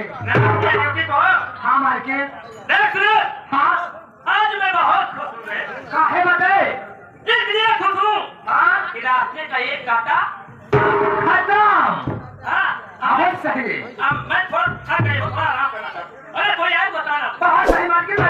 Duty को। हाँ market. देख ले। हाँ आज मैं बहुत खुश हूँ। काहे बटे? इसलिए खुश हूँ। हाँ कि रास्ते का एक कांटा खत्म। हाँ बहुत सही। अब मैं थोड़ा थक गई हूँ, थोड़ा आराम करना चाहता हूँ। अरे कोई आए बताना। बहुत सही मार्केट।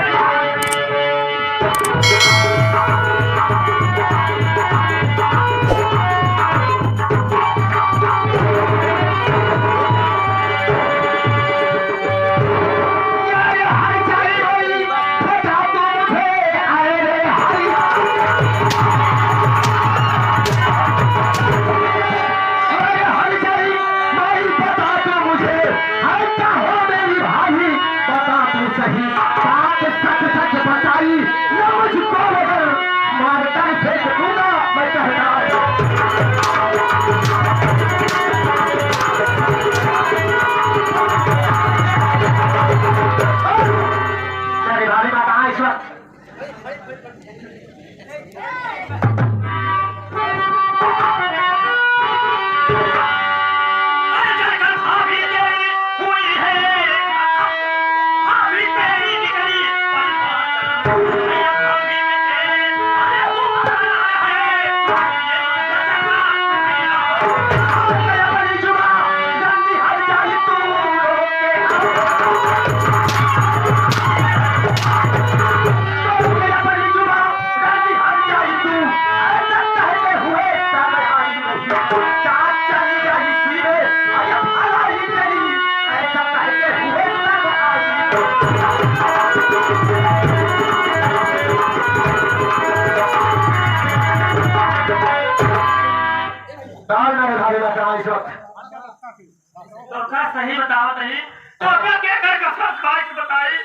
सही बताओ नहीं तो क्या कर कसम खा के बताई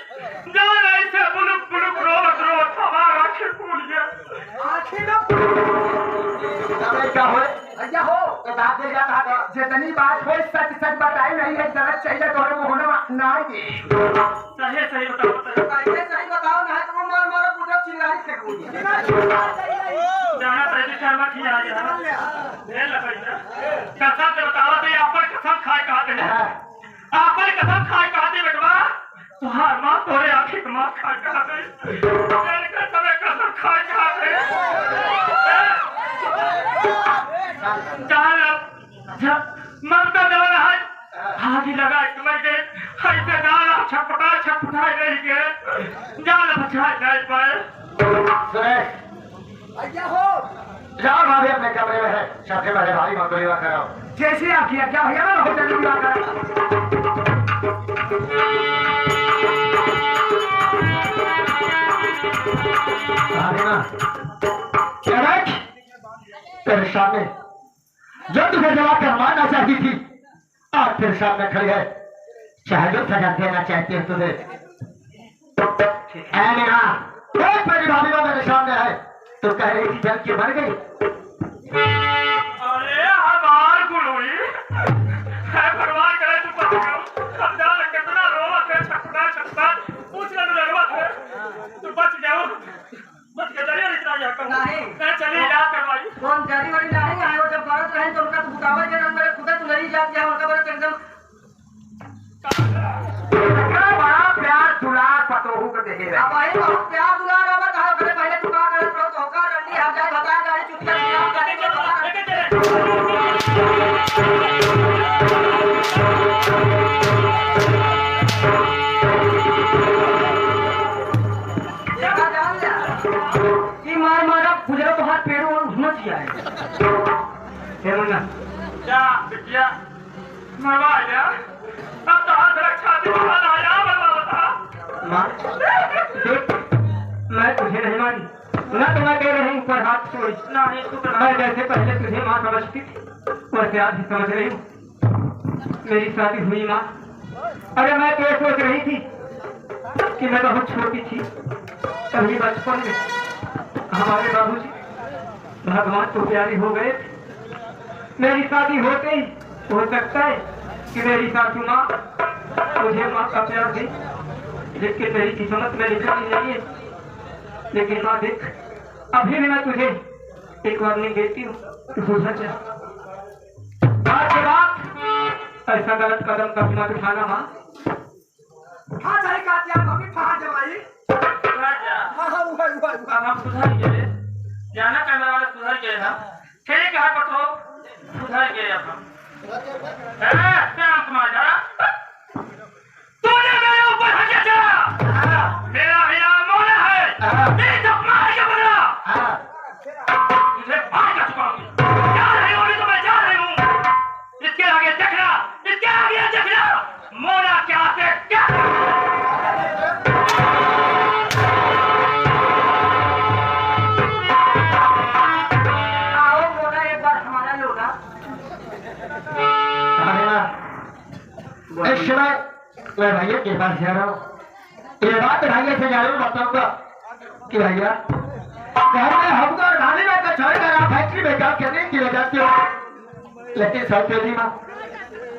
जान ऐसे बुलुक बुलुक रोवत रोवत हमारा आंखें फूल गया। क्या हो भैया हो तो बात दे जाता है जितनी बात हो सच सच बताई नहीं है गलत चाहिए तो वो होना नहीं। सही सही बताओ सही बताओ ना तो मार मारो पूरा चिल्लाई फेंकूंगी जाना पहले शर्मा की आ गया ढेर लकड़ी ना कसम से बताओ तो आप पर कसम खाए कहते हैं आप पर कसम खाए कहते बेटवा तुम्हार माँ तोरे आंखें की माँ खाए कहते तुम्हें कसम खाए कहते ममता जवान है हाथी लगा तुम्हें के ऐसे डाला छपटाए रही के जाल बचाए जाए पर भैया हो जाओ भाभी अपने कमरे में है सबसे पहले भाई मंगोली बात कराओ जैसे आप किया क्या भैया ना होटल में बात करा तेरे सामने जो तुझे जवाब करवाना चाहती थी आज फिर सामने खड़ी है चाहे जो सजा देना चाहती है तुझे एक मेरी भाभी वो मेरे सामने है तो कह रही थी जल के मर गई। अरे हमार गुलोई है भगवान करे तू बच गयो समझा कितना रोवत है छटपटा पूछ ले जरूरत है तू बच जाओ बच के जरिया इतना जा कर नहीं मैं चली इलाज करवाई कौन जरी वाली नहीं आए वो जब भारत रहे तो उनका बुकावा के रंग मेरे खुदा तू नहीं जात जा उनका बड़ा एकदम बड़ा प्यार दुलार पतोहू को देखे अब भाई बहुत प्यार दुलार अब कहा करे पहले तू का करे तो होगा रंडी हम जाए बता गाड़ी चुटकी हम गाड़ी के देखा जान ले कि मार मारा गुजरा तो हाथ पैरों और घुमा दिया है मुन्ना क्या बिटिया मरवा गया अब तो हाथ रखा दे आया बता मां देख मैं तुझे नहीं मानी ना तो मैं कह रही हूँ ऊपर हाथ छोड़ नहीं तू मैं जैसे पहले तुझे माँ समझती थी वैसे आज ही समझ रही हूँ मेरी शादी हुई माँ अरे मैं तो ये सोच रही थी कि मैं बहुत छोटी थी तभी बचपन में हमारे बाबूजी भगवान को प्यारी हो गए मेरी शादी होते ही हो सकता है कि मेरी सासू माँ मुझे माँ का प्यार दी जिसके मेरी किस्मत में लिखा ही नहीं है लेकिन माँ देख अभी भी मैं तुझे एक वार्निंग देती हूँ तू सुधर जा आज के बाद ऐसा गलत कदम कभी मत उठाना माँ। हाँ सही कहा थी आप अभी कहाँ जमाई हाँ हाँ हुआ अब हम सुधर गए, जाना करने वाले सुधर गए हम। ठीक है पटो, सुधर गए अब हम। श्याम कुमार जा, तूने मेरे ऊपर हंसा चला। मेरा नाम मोना है, तेरी तो मार के बना। तुझे मार कर चुकाऊंगी। जा रही हूँ तो मैं जा रही हूँ। इसके आगे देखना, इसके आगे देखना, मोना क्या से क्या। इस समय मैं भैया के पास जा रहा हूँ। ये बात भैया से जरूर बताऊंगा कि भैया घर में हमको ढाली में कचौड़ी का फैक्ट्री में काम करने की वजह से, लेकिन सौतेली माँ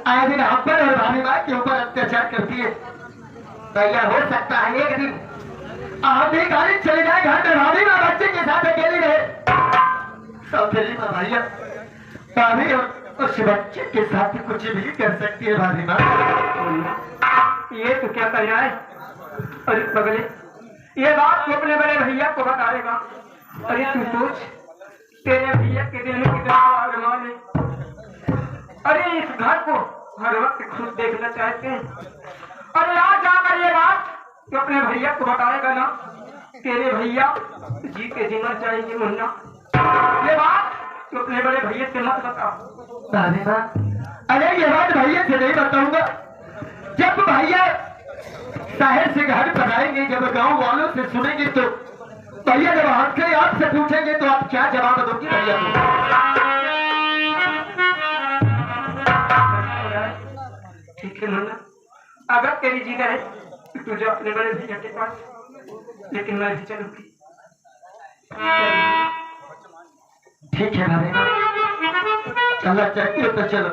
आए दिन हम पर और भाभी माँ के ऊपर अत्याचार करती है। भैया हो सकता है एक दिन आप भी गाड़ी चले जाए घर में, भाभी माँ बच्चे के साथ अकेली रहे। सौतेली माँ भैया भाभी और उस बच्चे के साथ कुछ भी कर सकती है भाभी माँ। ये तो क्या कह रहा है? अरे बगले ये बात तो अपने बड़े भैया को बताएगा। अरे तू सोच, तेरे भैया के दिल में कितना अरमान है। अरे इस घर को हर वक्त खुद देखना चाहते हैं। अरे आज जाकर ये बात तो अपने भैया को बताएगा ना। तेरे भैया जी के जीना चाहिए मुन्ना। ये बात तो अपने बड़े भैया से मत बताओ। अरे ये बात भैया से नहीं बताऊंगा। जब भैया शहर से घर पर आएंगे, जब गांव वालों से सुनेंगे तो भैया जब हमसे आपसे पूछेंगे तो आप क्या जवाब दोगे भैया को? ठीक है मुन्ना, अगर तेरी जी है तो तू जा अपने बड़े भैया के पास, लेकिन मैं भी चलूंगी। ठीक है भाभी, चलना चाहती हो तो चलो।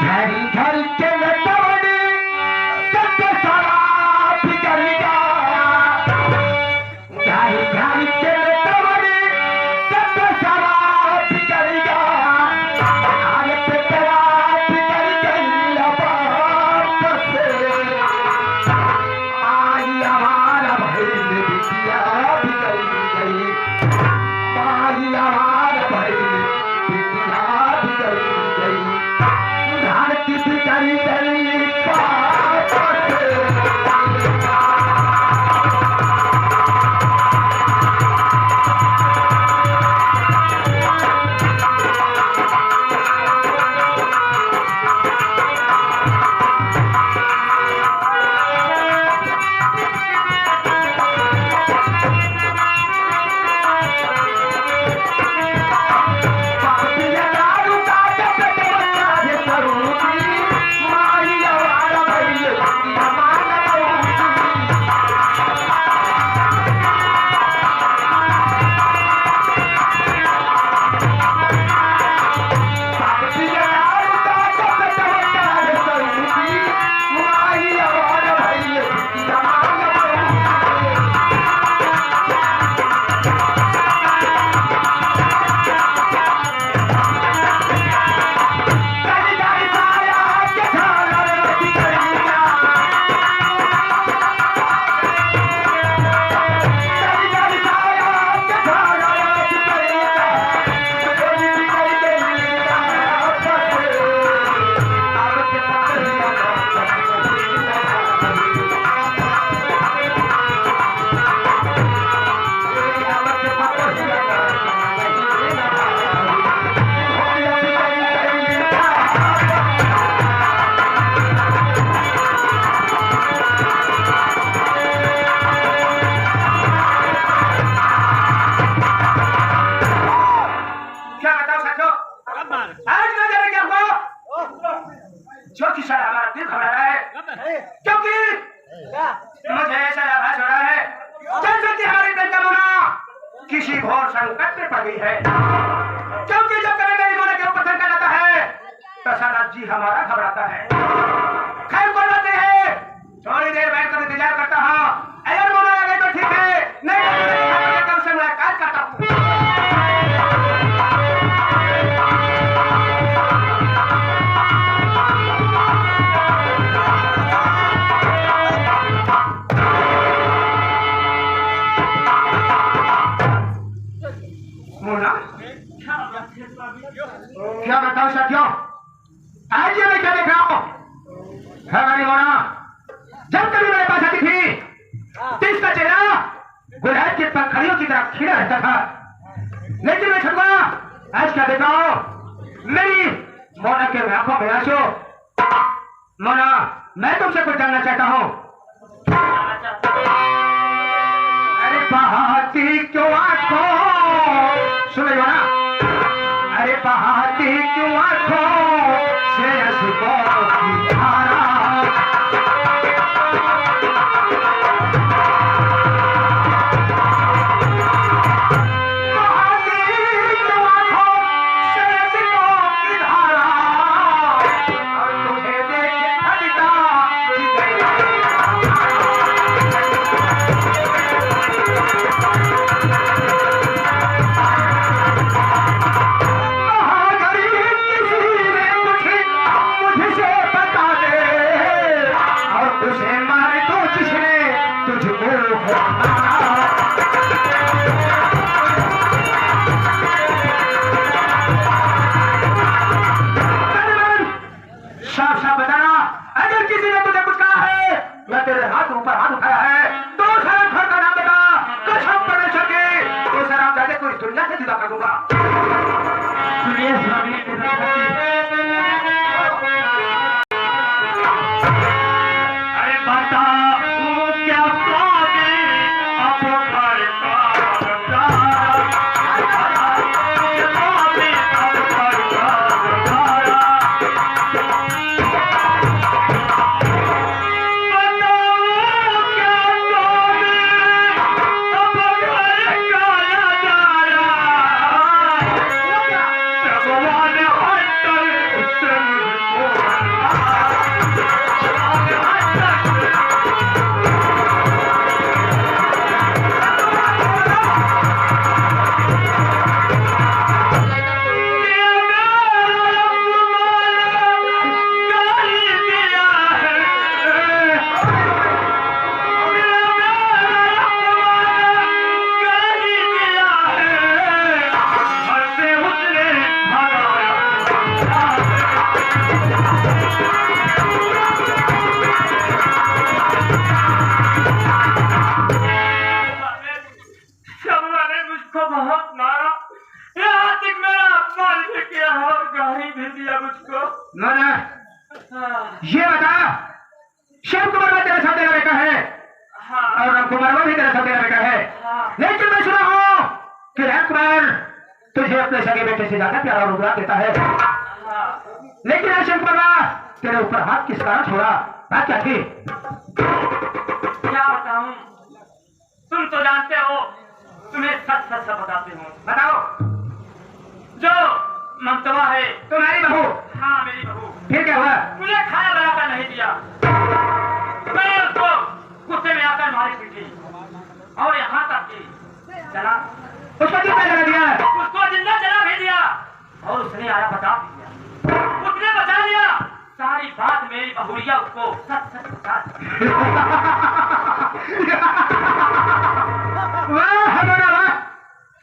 घरी घरी के लटवड़ी सत्य शराब करेगा। घरी घरी के लटवड़ी सत्य शराब करेगा। आगे पे शराब कर गई वापस आई हमारा भाई बिटिया भी गई। आई हमारा भाई बिटिया भी गई। धान की बिकारी गई वापस। जो कि शायद हमारा दिल घबरा है, क्योंकि मुझे ऐसा आभास हो रहा है जैसे कि हमारी बेटा मोना किसी घोर संकट में पड़ गई है। क्योंकि जब कभी मेरी मोना के ऊपर संकट आता है तो सारा जी हमारा घबराता है। खैर कोई बात नहीं है, थोड़ी देर बैठकर इंतजार करता हूँ। अगर क्या बताओ साथियों, आज ये मैं क्या देख रहा हूं? है मेरी मोना, जब कभी मेरे पास आती थी तो इसका चेहरा गुलाब के पंखड़ियों की तरह खिला रहता था, लेकिन मैं छुआ आज क्या देख रहा हूं? मेरी मोना के आंखों में आंसू। मोना, मैं तुमसे कुछ जानना चाहता हूं। अरे बहाती क्यों आंखों, सुन लो ना, अरे बहाती क्यों आंखों से अश्कों की धारा, बहाती क्यों आंखों से अश्कों की धारा, और तुझे देखे फटता साफ साफ बताना, अगर किसी ने तुझे कुछ कहा है, मैं तेरे हाथ ऊपर हाथ उठाया है, तो शराब घर का नाम बता, कसम परमेश्वर की, तो शराब जाके को इस दुनिया से जुदा कर दूंगा। सुनिए स्वामी, अरे बता क्या स्वामी अब घर का स्वामी अब घर का बहुत मारा, यहाँ तक मेरा अपमान भी किया और गाली भी दिया मुझको। मैंने ये बता, शिव कुमार तेरे साथ तेरा बेटा है, और राम कुमार भी तेरा साथ तेरा बेटा है, लेकिन मैं सुना हूँ कि राम कुमार तुझे अपने सगे बेटे से ज्यादा प्यार और उपराग देता है, लेकिन शिव कुमार तेरे ऊपर हाथ किस कारण छोड़ा? बात क्या थी? क्या बताऊं, तुम तो जानते हो, तुम्हें सच सच बताती हूँ। बताओ। जो ममतवा है तुम्हारी बहू? हाँ मेरी बहू। फिर क्या हुआ? मुझे खाना बनाकर नहीं दिया, मैं उसको गुस्से में आकर मारी पीटी, और यहाँ तक कि चला उसको जिंदा जला दिया? उसको जिंदा जला भी दिया, और उसने आया बता दिया, उसने बचा लिया। सारी बात मेरी बहुरिया उसको सच सच बता दी। वाह हमारा वाह,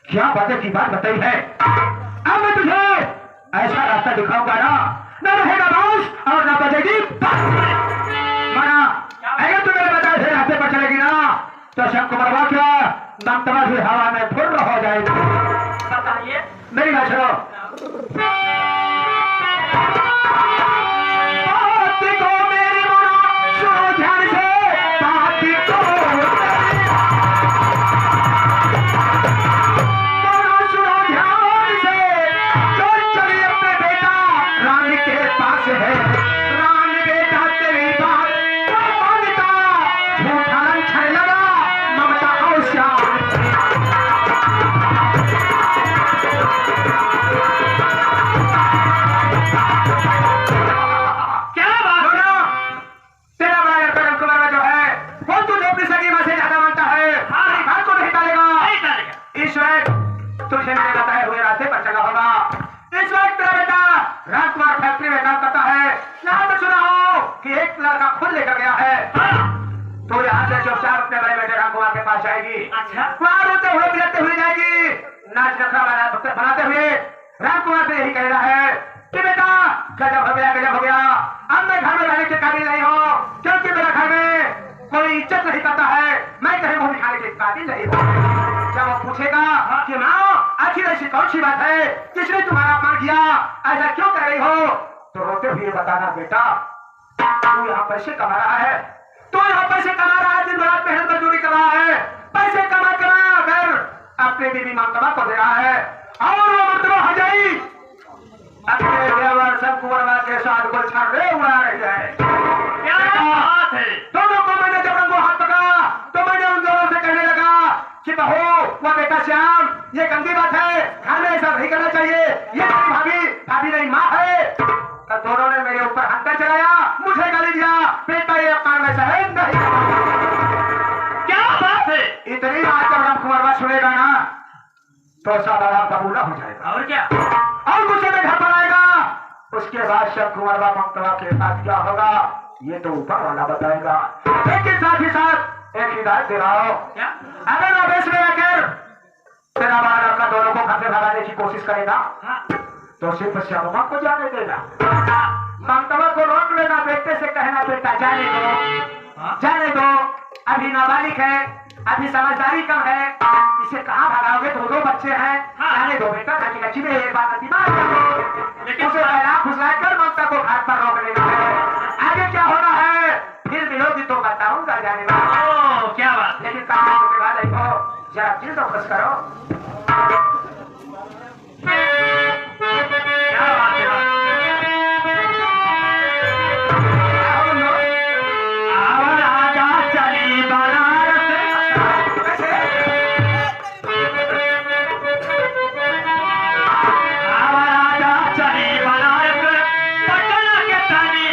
क्या बातें की बात बताई है। अब मैं तुझे ऐसा रास्ता दिखाऊंगा ना, न रहेगा बांस और न बजेगी मना। अगर तू मेरे बताए थे रास्ते पर चलेगी ना, तो शव को मरवा क्या ममतवा भी हवा में फुर्र हो जाएगी। बताइए। मेरी बात सुनो। तुझे मेरे बताए हुए रास्ते पर चला होगा। इस वक्त तेरा बेटा राजकुमार फैक्ट्री में काम करता है। यहाँ तो सुना हो कि एक लड़का खुद लेकर गया है। तो यहाँ से चुपचाप अपने बड़े बेटे राजकुमार के पास जाएगी। अच्छा। वहाँ रोते हुए बिलखते हुए जाएगी, नाच नखरा बनाते हुए राजकुमार से यही कह रहा है कि बेटा गजब हो गया अब मैं घर में रहने के काबिल नहीं हूँ, क्योंकि मेरे घर में कोई इज्जत नहीं करता है, मैं कहीं मुंह दिखाने के काबिल नहीं हूँ। जब वो पूछेगा कि माँ आखिर ऐसी कौन सी बात है जिसने तुम्हारा अपमान किया, ऐसा क्यों कर रही हो, तो रोते हुए बताना बेटा तू यहाँ पैसे कमा रहा है, तू यहाँ पैसे कमा रहा है, दिन रात मेहनत मजदूरी कर रहा है, पैसे कमा कर अपने बीवी ममता को दे रहा है, और वो ममता हजाई अपने देवर सब कुंवरवा के साथ गुलछा रे उड़ा रही है। क्या बात है? दोनों को मैंने जब उनको हाथ पकड़ा तो मैंने उन दोनों से कहने लगा कि बहू वो बेटा श्याम ये गंदी बात है, घर में ऐसा नहीं करना चाहिए, ये तेरी भाभी नहीं माँ है। तो दोनों ने मेरे ऊपर हत्या चलाया, मुझे गाली दिया, बेटा ये अपमान में सहन नहीं। क्या बात है? इतनी बात जब राम कुंवरवा सुनेगा ना तो सारा कबूला हो जाएगा, और क्या? और गुस्से में घर पर आएगा। उसके बाद शब कुंवरवा ममता के साथ क्या होगा ये तो ऊपर वाला बताएगा। लेकिन साथ ही साथ एक हिदायत दे रहा हूं, क्या? अगर आवेश में आकर तेरा बड़ा लड़का दोनों को घर से भगाने की कोशिश करेगा तो सिर्फ श्यामा को जाने देना, ममता को रोक लेना, बेटे से कहना बेटा जाने दो अभी नाबालिग है, अभी समझदारी कम है, इसे कहाँ भगाओगे, दो बच्चे हैं, जाने दो बेटा, लची में एक बात दिमाग लेकिन उसे फुसला कर ममता को घाट पर रोक लेना है। आगे क्या होना है फिर मिलोगी तो बताऊंगा जाने वाला। क्या बात? लेकिन कहा के बाद देखो जरा दिल तो खुश करो। क्या बात है? आवर आजा चली बनारस, आवर आजा चली बनारस, पटना के तनी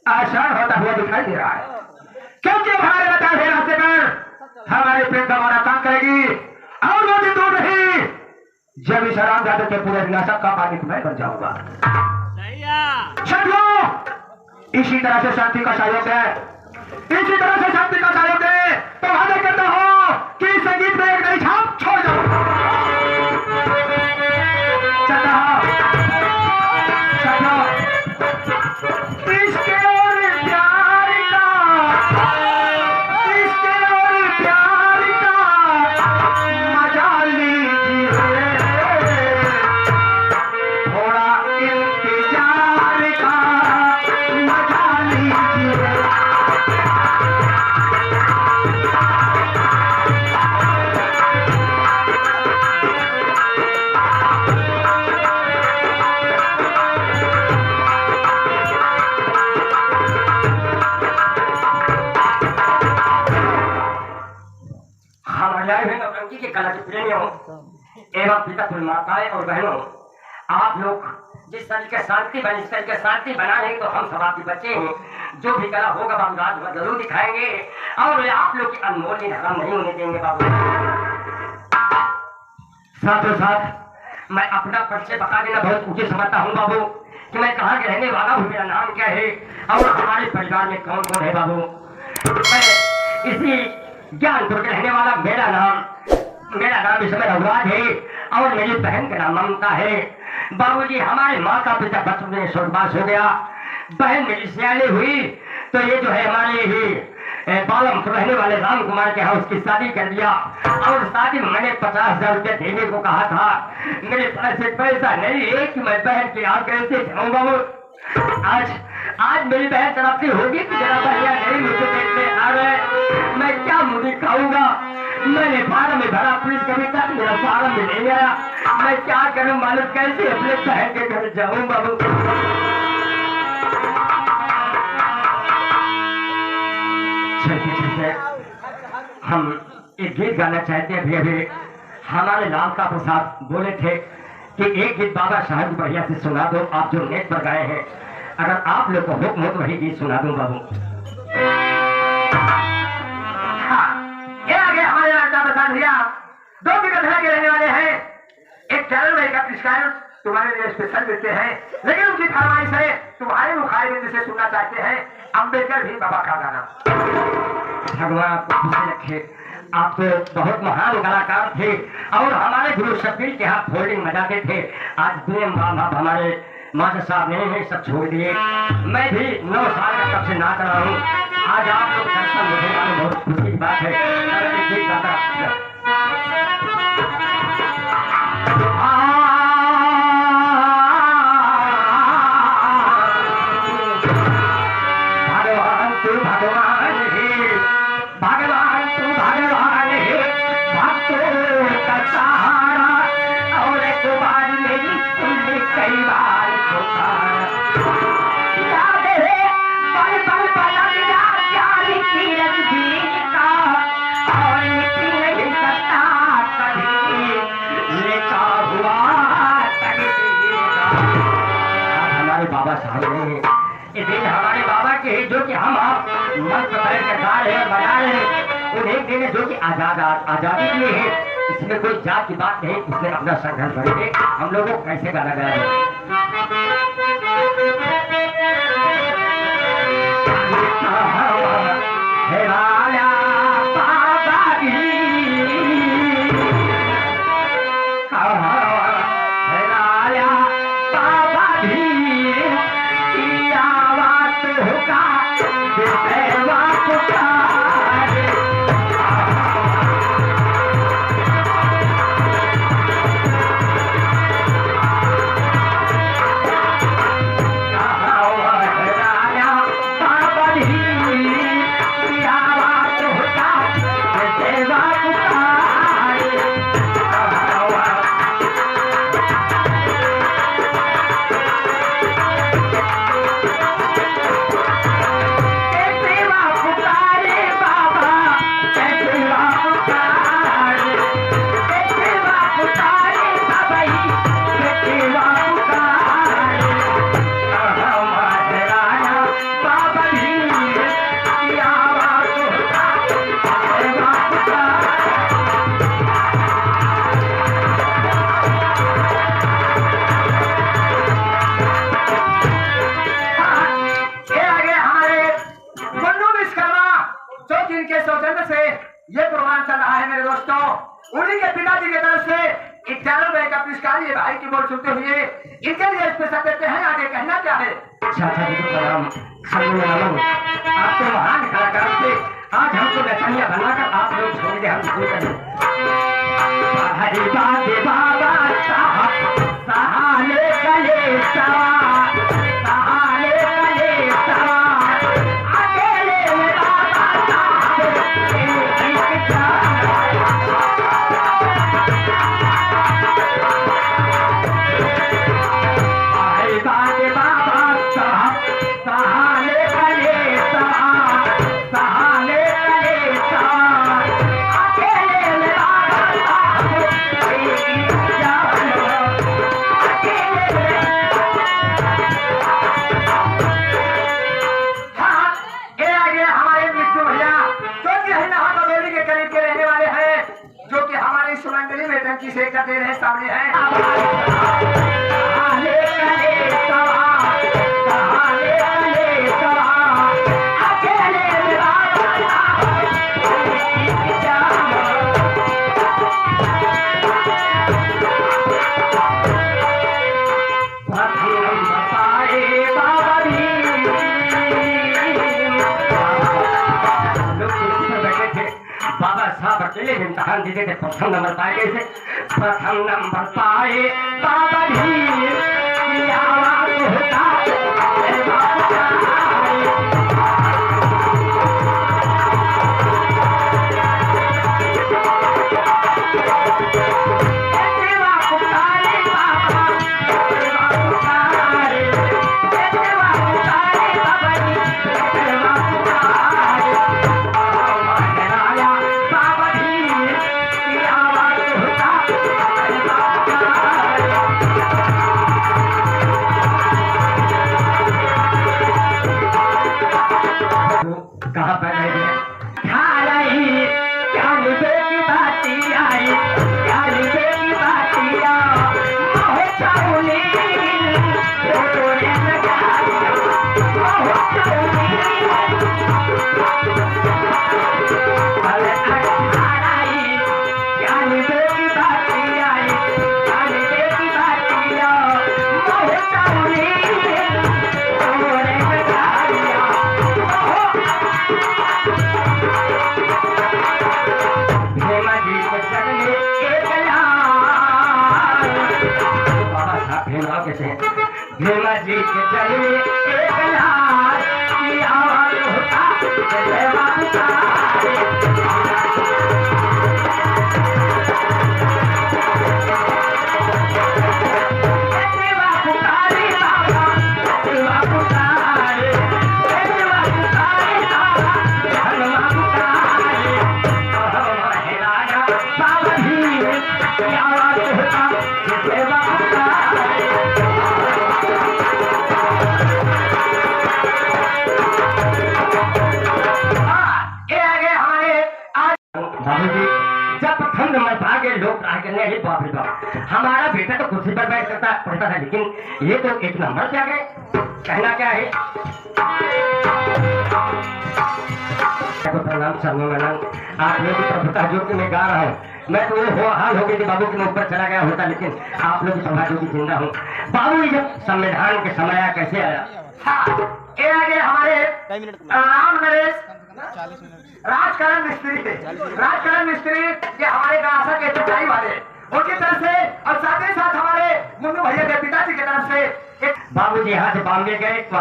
आसान होता हुआ दिखाई दे रहा है, क्योंकि हमारे बताए हुए रास्ते पर हमारी प्रेम का माना काम करेगी, और वो दिन दूर नहीं जब इस हराम जादू के पूरे रियासत का मालिक मैं बन जाऊंगा। साथियों इसी तरह से शांति का सहयोग है, इसी तरह से शांति का सहयोग है, तो वादा करता हूं कि संगीत में एक नई छाप छोड़ जाऊंगा। चलता हूं इसके और प्यार का मजा लीजिए, थोड़ा इंतजार का मजा लीजिए। नौटंकी के कला के प्रेमियों एवं पिता माताएं और बहनों, आप लोग जिस तरीके शांति बनाए तो हम सब आपके बच्चे हैं, जो भी कला होगा हम राज में जरूर दिखाएंगे और आप लोग की अनमोल हराम नहीं होने देंगे बाबू। साथ ही साथ मैं अपना परिचय बता देना बहुत ऊंचे समझता हूँ बाबू कि मैं कहाँ के रहने वाला हूँ, मेरा नाम क्या है और हमारे परिवार में कौन कौन है बाबू। मैं इसी ज्ञानपुर के रहने वाला, मेरा नाम इस समय रघुराज है और मेरी बहन का नाम ममता है। बाबूजी हमारे माता पिता बचपन में स्वर्गवास हो गया, बहन मेरी सियानी हुई तो ये जो है हमारे ही बालमपुर रहने वाले राम कुमार के यहाँ उसकी शादी कर दिया और शादी में मैंने 50,000 रुपये देने को कहा था, मेरे पास पैसा नहीं है कि मैं बहन के यहाँ कैसे जाऊँ बाबू। आज आज मेरी बहन तड़पती होगी कि जरा भैया नहीं मुझे देखने आ रहे, मैं क्या मुझे खाऊंगा। मैंने फार्म में भरा, पुलिस कभी तक मेरा फार्म में नहीं आया। मैं क्या करूं मालूम, कैसे अपने बहन के घर जाऊं बाबू। चलते हम एक गीत गाना चाहते हैं। अभी हमारे लाल का प्रसाद बोले थे कि एक गीत बाबा साहब बढ़िया से सुना दो, आप जो नेट पर गए हैं। अगर आप लोग को हुक्म हो तो वही गीत सुना दूं बाबू। हाँ, ये आगे हमारे लाल का प्रसाद भैया 2 कथना के रहने वाले हैं। एक चैनल में एक पुरस्कार तुम्हारे लिए स्पेशल देते हैं, लेकिन उनकी फरमाइश है तुम्हारे मुखारिब जिसे सुनना चाहते हैं अम्बेडकर भी बाबा का गाना। भगवान आपको खुशी रखे। आप तो बहुत महान कलाकार थे और हमारे गुरु शब्बीर के हाथ फोल्डिंग बजाते थे। आज दुनिया हमारे मास्टर साहब ने सब छोड़ दिए। मैं भी 9 साल का तब से नाच रहा हूँ। आज आप लोग दर्शन मुझे मानो बहुत खुशी की बात है। भगवान तू भगवान है, भगवान तू भगवान है, भक्तों का सहारा। और एक बार मेरी सुन ले कई बार पुकारा। याद है पल पल बदल जा प्यारी की रंगीन का, और मिट्टी नहीं सकता कभी लेका हुआ तकदीर का। हमारे बाबा साहब ने ये दिन हमारे बाबा के जो कि हम आप मन पर बैठ कर गा रहे हैं, बजा रहे हैं, उन्हें दिन जो कि आजादी के लिए है। इसमें कोई जात की बात नहीं, उसने अपना संघर्ष करके हम लोगों को कैसे गाना गाया है। ये प्रोग्राम चल रहा है मेरे दोस्तों। उन्हीं के पिताजी की तरफ से 91 का पुरस्कार ये भाई की बोल सुनते हुए इनके लिए स्पेशल देते हैं। आगे कहना क्या है? चाचा जी को प्रणाम। आप तो महान कलाकार थे, आज हमको नचनिया बनाकर आप लोग छोड़ दे, हम शुरू करें। हरी बाबे बाबा साहब सहाले कले सहाले कले अकेले में बाबा साहब एक हरी बाबे बाबा साहब सहाले कले सहाले कले अकेले में बाबा साहब मंडली में टंकी से करते रहे सामने है। बाबा साहब अकेले इम्तहान देते थे, प्रथम नंबर पाए गए थे। प्रथम नंबर पाए बाबा भी आवाज होता जलवे एक लाल की आवाज होता जय माता हमारा बेटा तो कुर्सी पर बैठ करता पढ़ता था, लेकिन ये तो एक नंबर से आ गए। कहना क्या है? प्रणाम सर्वमंगल। आप लोग की प्रभुता जो कि मैं गा रहा हूँ, मैं तो वो हाल हो गई थी बाबू के मैं ऊपर चला गया होता, लेकिन आप लोग की प्रभा जो कि जिंदा हूँ। बाबू जब संविधान के समय आया कैसे आया? हाँ, ये आगे हमारे राम नरेश राजकरण मिस्त्री थे। राजकरण मिस्त्री ये हमारे गांव के चटाई वाले उनकी तरफ से, और साथ ही साथ हमारे मुन्नू भैया के पिताजी की तरफ से एक बाबूजी यहाँ से बॉम्बे गए तो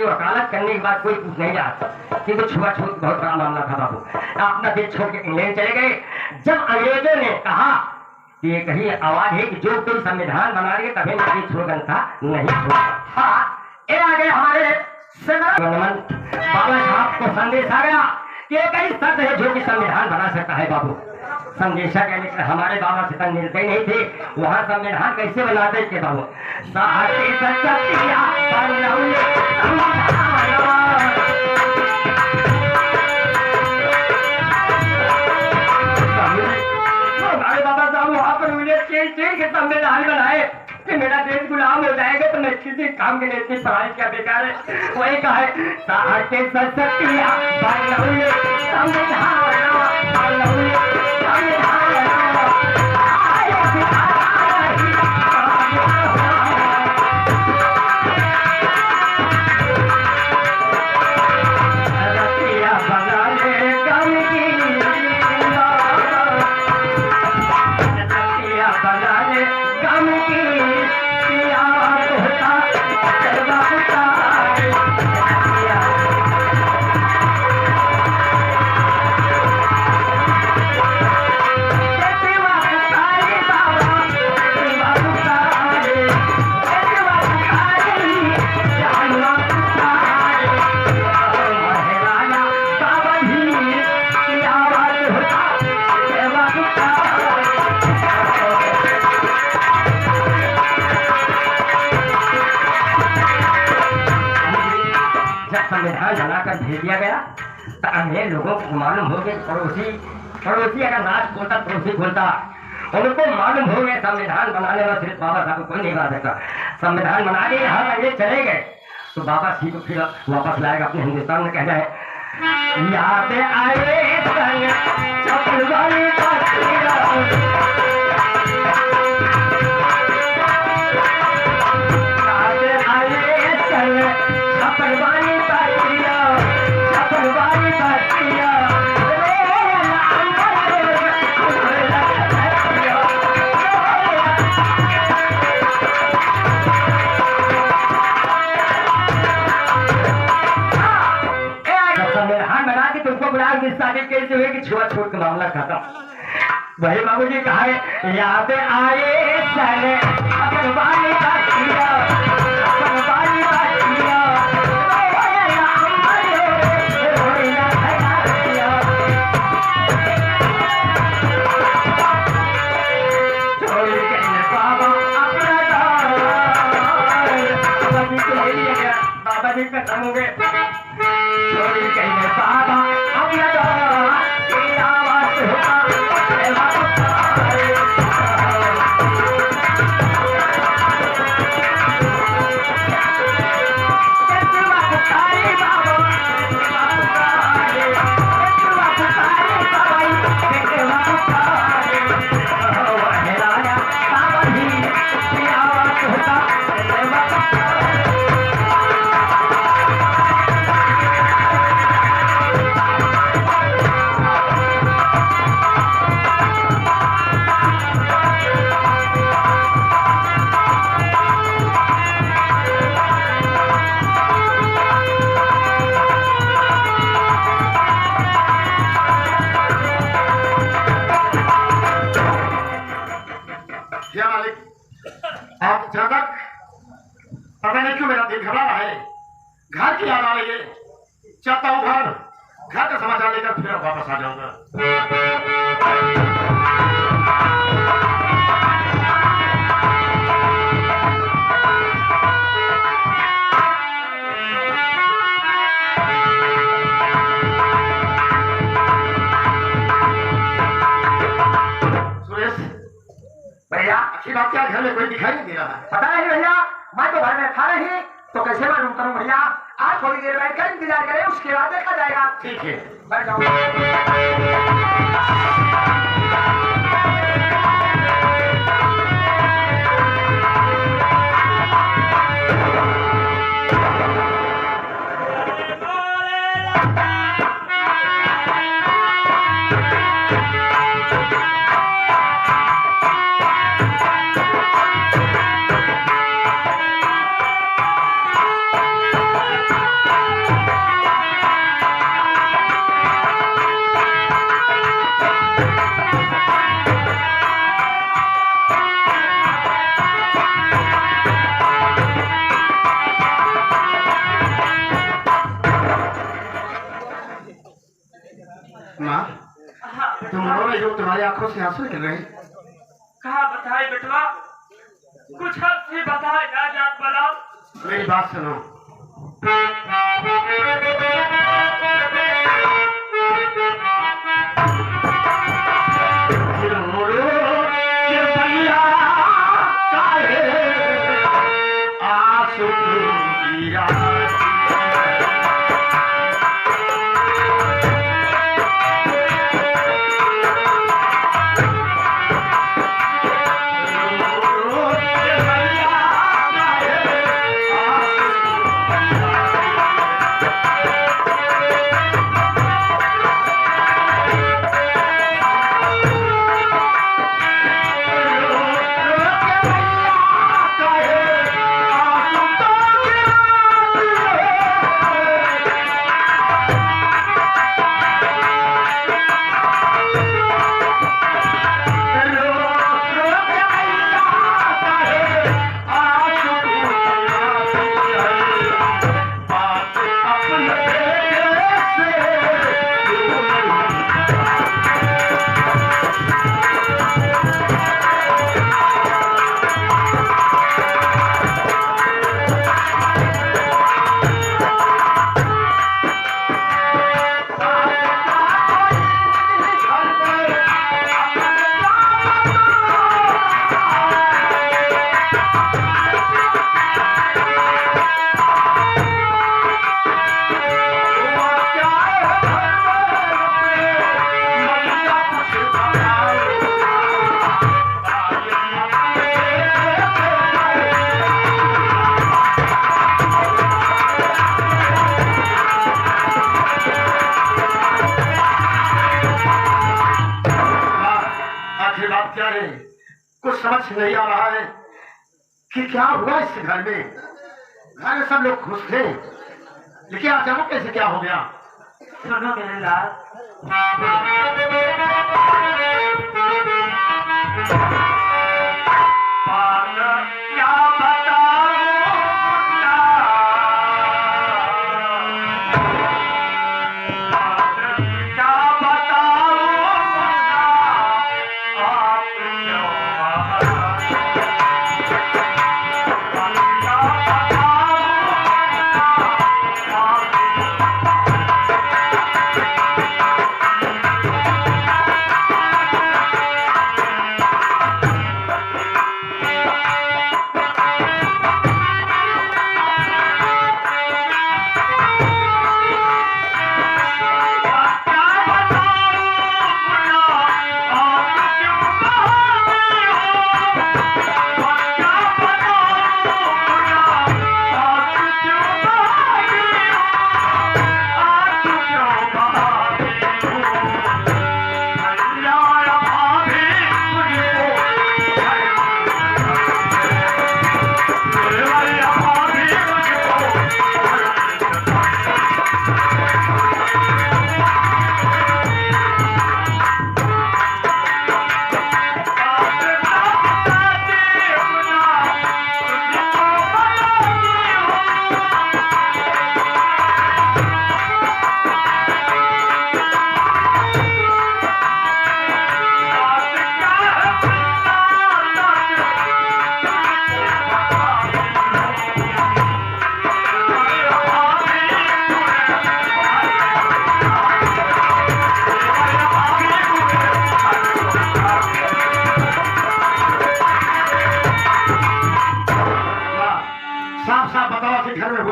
वकालत करने के बाद कोई कुछ नहीं जाता, क्योंकि छुआछूत बहुत बड़ा मामला था। बाबू अपना देश छोड़ के इंग्लैंड चले गए। जब अंग्रेजों ने कहा कि एक ही आवाज है कि जो कोई संविधान बना रही है कभी नहीं छोड़ता नहीं छोड़ता। हाँ, ये आगे हमारे बाबा साहब को संदेश आ गया कि एक ही शब्द है जो कि संविधान बना सकता है। बाबू संदेशा कहने के हमारे बाबा से तन मिलते नहीं थे, वहाँ संविधान कैसे बनाते थे? बाबू हमारे बाबा साहब वहाँ पर उन्हें चेंज के संविधान बनाए कि मेरा देश गुलाम हो जाएगा तो मैं किसी काम के लिए इतनी पढ़ाई क्या बेकार है। वही कहा है संविधान बनाकर भेज दिया गया तो अन्य लोगों को मालूम हो गया। पड़ोसी अगर राज खोलता पड़ोसी खोलता, उनको मालूम हो गया संविधान बनाने वाला सिर्फ बाबा साहब को कोई नहीं बना सकता। संविधान बना के यहाँ अंग्रेज चले गए तो बाबा सी को फिर वापस लाएगा अपने हिंदुस्तान में। कहना है याद आए कैसे हुए कि छुआछूत का मामला खत्म। वही बाबूजी कहा है याद आए साले अपन बाली का किया, अपन बाली का किया, बाबा जी खत्म हो गए। छोड़ी कहने बाबा घर की याद आ रही है। चलता हूँ घर का समाचार लेकर फिर वापस आ जाऊंगा। सुरेश भैया अच्छी बात क्या, घर में कोई दिखाई नहीं दे रहा है। पता नहीं भैया, मैं तो घर में था नहीं तो कैसे मालूम करूं भैया। आज थोड़ी देर बैठ कर इंतजार करें, उसके बाद देखा जाएगा। ठीक है, बैठ जाओ। माँ तुम रो रही हो, तुम्हारी आंखों से आंसू निकल रहे हैं। कहा बताए बेटवा, कुछ हद से बताए ना जात वाला। मेरी बात सुनो। क्या है, कुछ समझ नहीं आ रहा है कि क्या हुआ इस घर में। घर में सब लोग खुश थे, लेकिन अचानक कैसे क्या हो गया। सुनो मेरे लाल, क्या बताऊं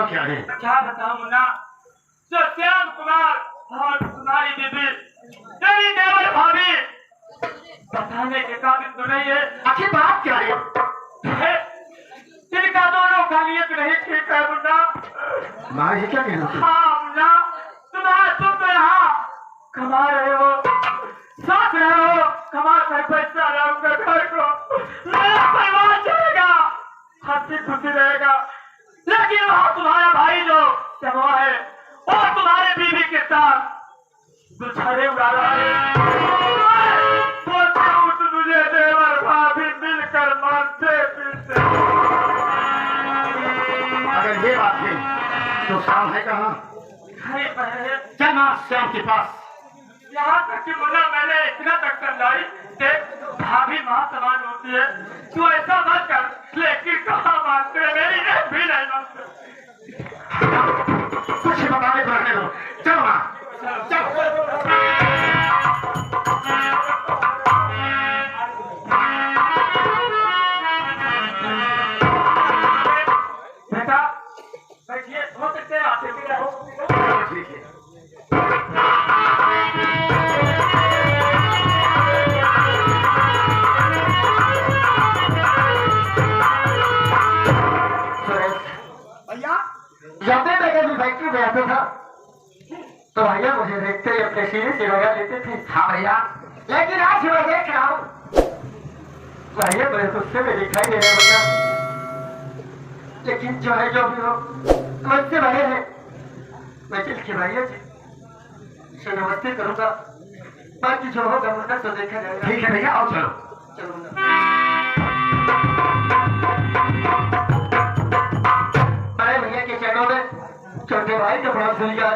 क्या है? क्या बताऊं मुन्ना, जो श्याम कुमार और तुम्हारी दीदी तेरी देवर भाभी बताने के काबिल तो नहीं है। आखिर बात क्या है? इनका दोनों का नियत नहीं ठीक है मुन्ना। माँ ये क्या कहना? हाँ मुन्ना, तुम तो यहाँ कमा रहे हो, साथ रहे हो, कमा कर पैसा लाऊंगा घर को, मेरा परिवार चलेगा, हंसी खुशी रहेगा। लेकिन वहाँ तुम्हारा भाई जो चमवा है और तुम्हारे बीवी के साथ दुछड़े उड़ा रहा है। सोचता हूँ तो मुझे देवर भाभी मिलकर मारते पीटते। अगर ये बात है तो श्याम है कहाँ? चल माँ श्याम के पास। यहाँ तक कि मुन्ना मैंने इतना तक समझाई, देख भाभी माँ समान होती है, तू ऐसा मत कर। लेकिन कहाँ मानते हैं, मेरी एक भी नहीं मानते। कुछ बताने को रहने दो। चलो माँ चलो। बेटा बैठिए, हो सकते हैं आते भी रहो। ठीक है। जब भी मैं कभी फैक्ट्री में आता था तो भैया मुझे देखते ही अपने सीने से लगा लेते थे। हाँ भैया, लेकिन आज मैं देख रहा हूँ भैया मेरे गुस्से में दिखाई दे रहे भैया। लेकिन जो है जो भी हो मुझसे बड़े हैं, मैं चल के भैया जी से नमस्ते करूँगा, बाकी जो होगा मुझे तो देखा जाएगा। ठीक है भैया, आओ चलो। बड़े भैया के चरणों में छोटे भाई का प्रणाम स्वीकार।